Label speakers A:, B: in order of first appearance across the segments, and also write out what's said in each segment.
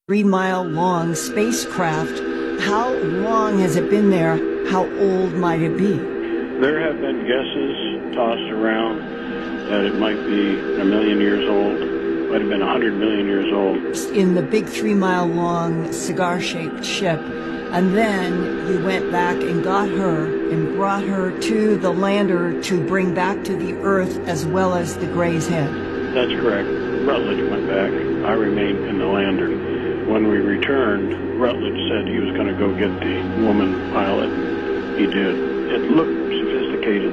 A: 3-mile-long spacecraft. How long has it been there? How old might it be?
B: There have been guesses tossed around that it might be 1 million years old, might have been 100 million years old.
A: In the big 3-mile-long cigar-shaped ship, and then you went back and got her and brought her to the lander to bring back to the Earth as well as the Gray's Head.
B: That's correct. Rutledge went back. I remained in the lander. When we returned, Rutledge said he was going to go get the woman pilot. He did. It looked sophisticated,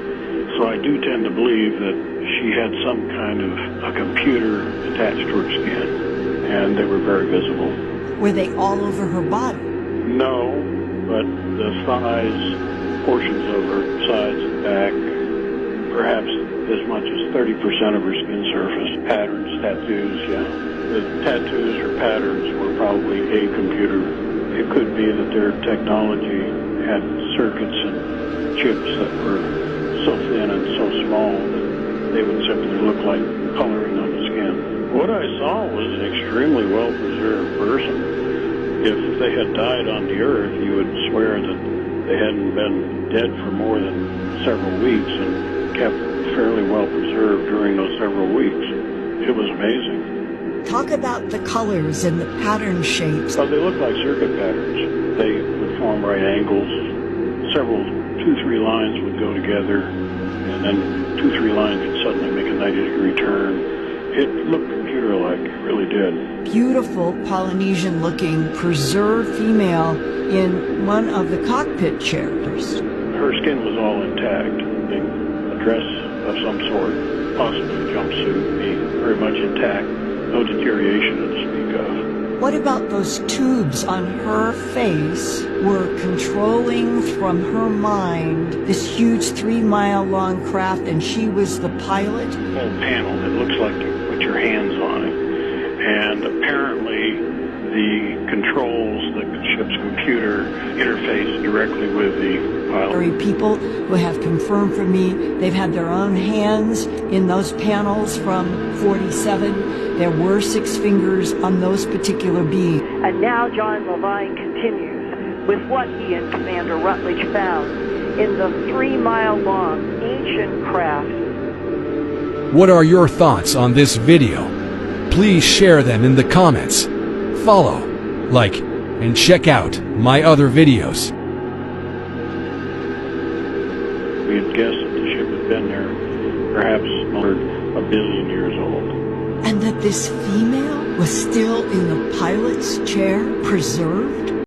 B: so I do tend to believe that she had some kind of a computer attached to her skin, and they were very visible.
A: Were they all over her body?
B: No, but the thighs, portions of her sides and back, perhaps as much as 30% of her skin surface, patterns, tattoos, yeah. The tattoos or patterns were probably a computer. It could be that their technology had circuits and chips that were so thin and so small that they would simply look like coloring on the skin. What I saw was an extremely well-preserved person. If they had died on the Earth, you would swear that they hadn't been dead for more than several weeks and kept fairly well preserved during those several weeks. It was amazing.
A: Talk about the colors and the pattern shapes.
B: Well, they look like circuit patterns. They would form right angles. Several 2-3 lines would go together, and then 2-3 lines would suddenly make a 90-degree turn. It looked computer-like, it really did.
A: Beautiful Polynesian-looking preserved female in one of the cockpit chairs.
B: Her skin was all intact. A dress of some sort, possibly a jumpsuit, being very much intact. No deterioration to speak of.
A: What about those tubes on her face were controlling from her mind this huge 3-mile-long craft, and she was the pilot?
B: A whole panel that looks like you put your hands on it. And apparently the controls, the ship's computer, interface directly with the pilot.
A: People who have confirmed for me they've had their own hands in those panels from 47. There were 6 fingers on those particular beings.
C: And now John Levine continues with what he and Commander Rutledge found in the 3-mile-long ancient craft.
D: What are your thoughts on this video? Please share them in the comments. Follow, like, and check out my other videos.
B: We had guessed that the ship had been there perhaps 1 billion years old.
A: And that this female was still in the pilot's chair, preserved?